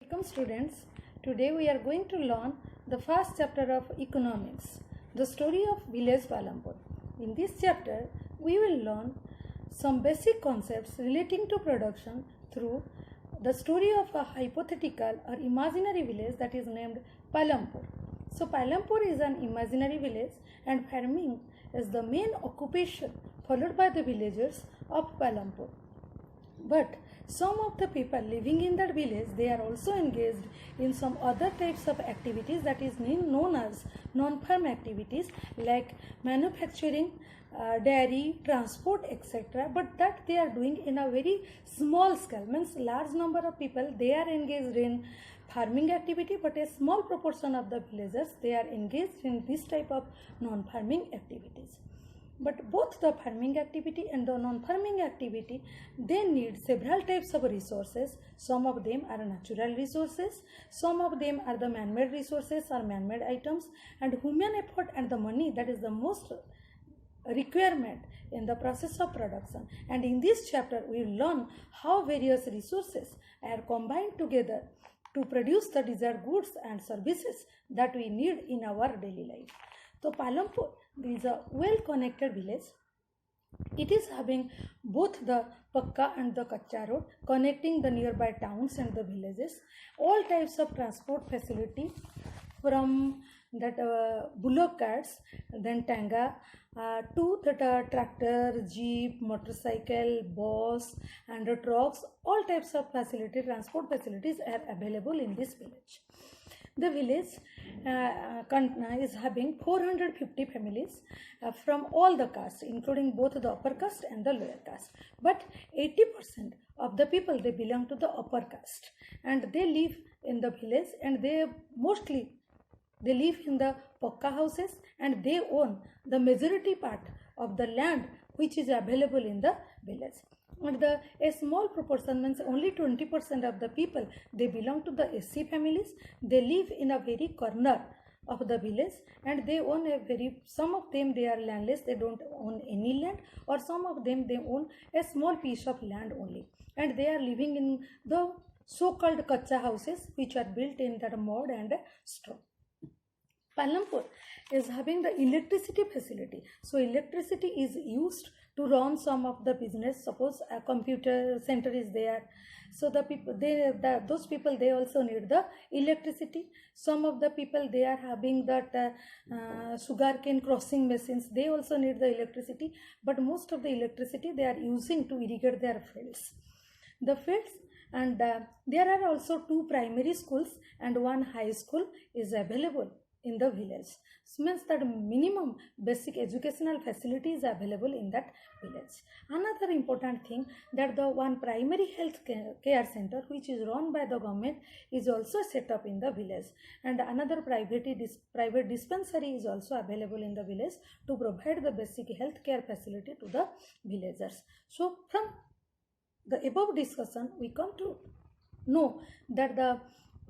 Welcome students. Today we are going to learn the first chapter of economics, the story of village Palampur. In this chapter, we will learn some basic concepts relating to production through the story of a hypothetical or imaginary village that is named Palampur. So Palampur is an imaginary village and farming is the main occupation followed by the villagers of Palampur. But some of the people living in that village, they are also engaged in some other types of activities that is known as non-farm activities like manufacturing, dairy, transport, etc. But that they are doing in a very small scale, means large number of people they are engaged in farming activity, but a small proportion of the villagers they are engaged in this type of non-farming activities. But both the farming activity and the non-farming activity, they need several types of resources. Some of them are natural resources, some of them are the man-made resources or man-made items, and human effort and the money, that is the most requirement in the process of production. And in this chapter, we will learn how various resources are combined together to produce the desired goods and services that we need in our daily life. So Palampur is a well-connected village. It is having both the Pakka and the Kacha road connecting the nearby towns and the villages. All types of transport facility from that bullock carts, then tanga, to that tractor, jeep, motorcycle, bus and trucks. All types of transport facilities are available in this village. The village is having 450 families from all the castes, including both the upper caste and the lower caste. But 80% of the people they belong to the upper caste, and they live in the village, and they live in the pakka houses, and they own the majority part of the land which is available in the village. And a small proportion, means only 20% of the people they belong to the SC families. They live in a very corner of the village, and they own some of them they are landless, they don't own any land, or some of them they own a small piece of land only, and they are living in the so-called kacha houses which are built in that mud and straw. Palampur is having the electricity facility. So electricity is used to run some of the business. Suppose a computer center is there, so the people those people they also need the electricity. Some of the people they are having that sugarcane crossing machines, they also need the electricity, but most of the electricity they are using to irrigate their fields. The fields, and there are also 2 primary schools and 1 high school is available in the village. So means that minimum basic educational facility is available in that village. Another important thing, that the 1 primary health care center which is run by the government is also set up in the village, and another private dispensary is also available in the village to provide the basic health care facility to the villagers. So from the above discussion we come to know that the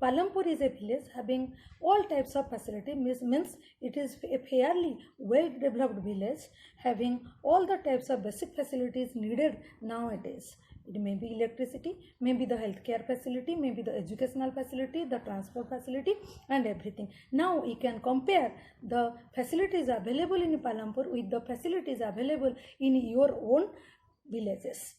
Palampur is a village having all types of facility, means it is a fairly well developed village having all the types of basic facilities needed nowadays. It may be electricity, maybe the healthcare facility, maybe the educational facility, the transport facility and everything. Now we can compare the facilities available in Palampur with the facilities available in your own villages.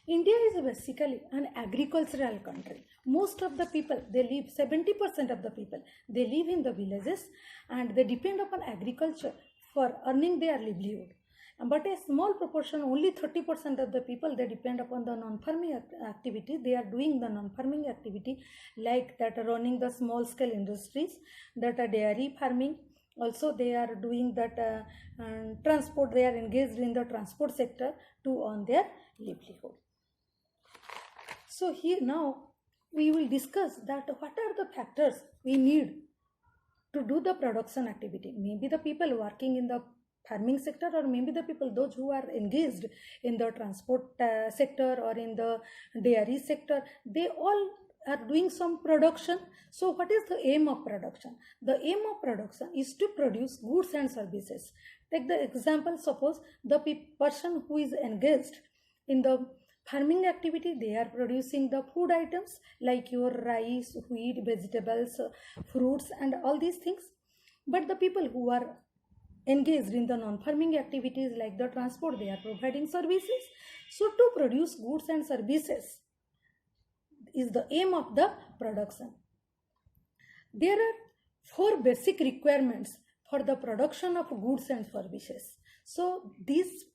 India is basically an agricultural country. Most of the people, they live, 70% of the people, they live in the villages and they depend upon agriculture for earning their livelihood. But a small proportion, only 30% of the people, they depend upon the non-farming activity. They are doing the non-farming activity like that, running the small scale industries, that are dairy farming. Also they are doing that transport, they are engaged in the transport sector to earn their livelihood. So here now we will discuss that what are the factors we need to do the production activity. Maybe the people working in the farming sector, or maybe the people those who are engaged in the transport sector or in the dairy sector, they all are doing some production. So what is the aim of production? The aim of production is to produce goods and services. Take the example, suppose the person who is engaged in the farming activity, they are producing the food items like your rice, wheat, vegetables, fruits and all these things. But the people who are engaged in the non-farming activities like the transport, they are providing services. So to produce goods and services is the aim of the production. There are four basic requirements for the production of goods and services. So these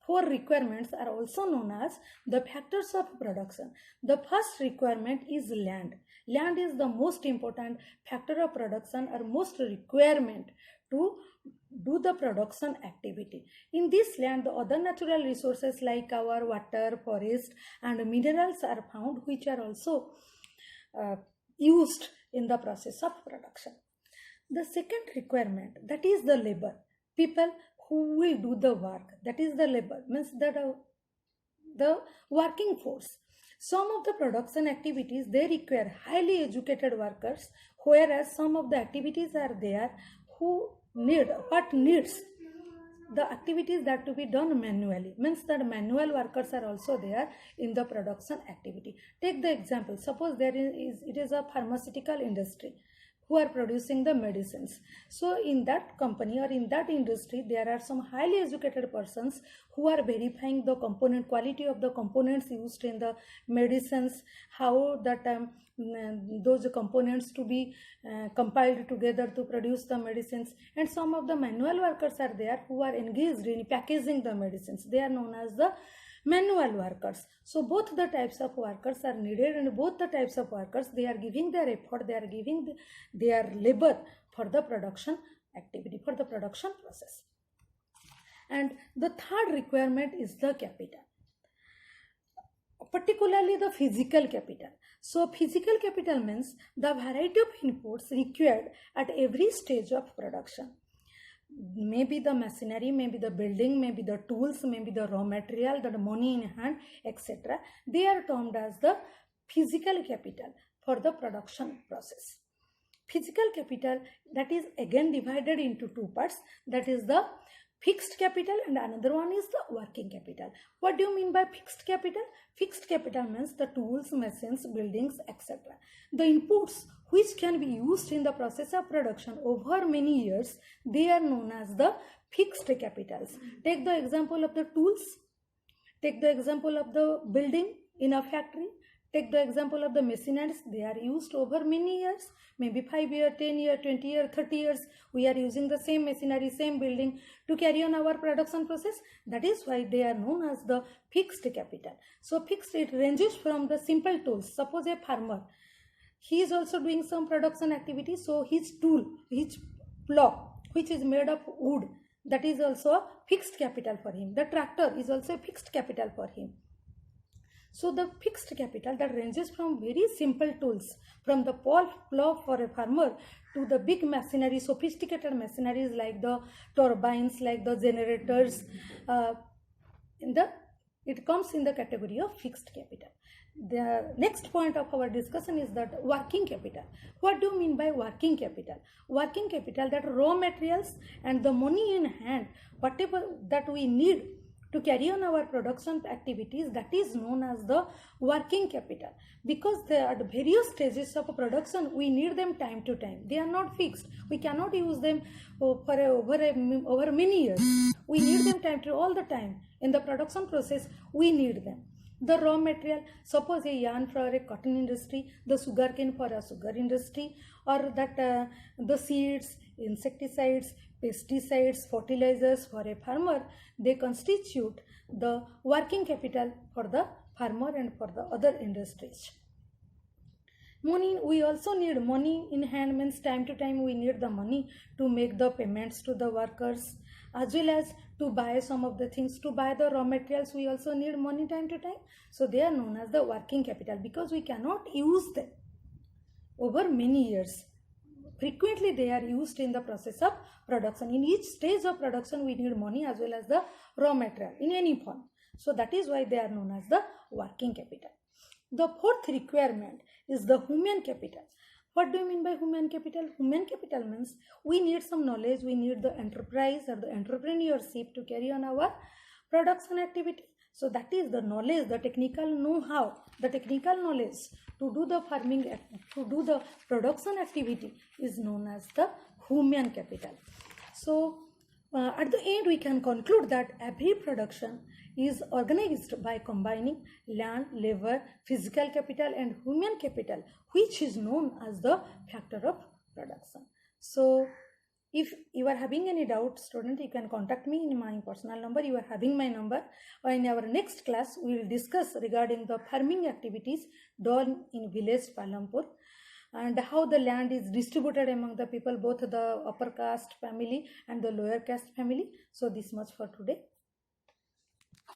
four requirements are also known as the factors of production. The first requirement is land. Land is the most important factor of production or most requirement to do the production activity. In this land, the other natural resources like our water, forest and minerals are found, which are also used in the process of production. The second requirement, that is the labor. People who will do the work, that is the labor, means that the working force. Some of the production activities, they require highly educated workers, whereas some of the activities are there who need, what needs the activities that to be done manually, means that manual workers are also there in the production activity. Take the example, suppose it is a pharmaceutical industry who are producing the medicines. So in that company or in that industry, there are some highly educated persons who are verifying the component quality of the components used in the medicines, how that those components to be compiled together to produce the medicines. And some of the manual workers are there who are engaged in packaging the medicines. They are known as the manual workers. So both the types of workers are needed, and both the types of workers, they are giving their effort, they are giving their labor for the production activity, for the production process. And the third requirement is the capital, particularly the physical capital. So physical capital means the variety of inputs required at every stage of production. Maybe the machinery, maybe the building, maybe the tools, maybe the raw material, the money in hand, etc. They are termed as the physical capital for the production process. Physical capital, that is again divided into two parts, that is the fixed capital and another one is the working capital. What do you mean by fixed capital? Fixed capital means the tools, machines, buildings, etc. The inputs which can be used in the process of production over many years, they are known as the fixed capitals. Take the example of the tools, take the example of the building in a factory, take the example of the machineries. They are used over many years, maybe 5 years, 10 years, 20 years, 30 years. We are using the same machinery, same building to carry on our production process. That is why they are known as the fixed capital. So fixed, it ranges from the simple tools. Suppose a farmer, he is also doing some production activity. So his tool, his plow, which is made of wood, that is also a fixed capital for him. The tractor is also a fixed capital for him. So the fixed capital that ranges from very simple tools, from the plow for a farmer to the big machinery, sophisticated machineries like the turbines, like the generators, it comes in the category of fixed capital. The next point of our discussion is that working capital. What do you mean by working capital? Working capital, that raw materials and the money in hand, whatever that we need to carry on our production activities, that is known as the working capital. Because they are at various stages of production, we need them time to time. They are not fixed. We cannot use them over many years. We need them time to all the time. In the production process, we need them. The raw material, suppose a yarn for a cotton industry, the sugarcane for a sugar industry, or that the seeds, insecticides, pesticides, fertilizers for a farmer, they constitute the working capital for the farmer and for the other industries. Money, we also need money in hand, means time to time we need the money to make the payments to the workers, as well as to buy some of the things, to buy the raw materials, we also need money time to time. So they are known as the working capital because we cannot use them over many years. Frequently they are used in the process of production. In each stage of production we need money as well as the raw material in any form. So that is why they are known as the working capital. The fourth requirement is the human capital. What do you mean by human capital? Human capital means we need some knowledge, we need the enterprise or the entrepreneurship to carry on our production activity. So that is the knowledge, the technical know-how, the technical knowledge to do the farming, to do the production activity is known as the human capital. So at the end we can conclude that every production is organized by combining land, labor, physical capital and human capital, which is known as the factor of production. So if you are having any doubt, student, you can contact me in my personal number. You are having my number. Or in our next class, we will discuss regarding the farming activities done in village Palampur and how the land is distributed among the people, both the upper caste family and the lower caste family. So this much for today.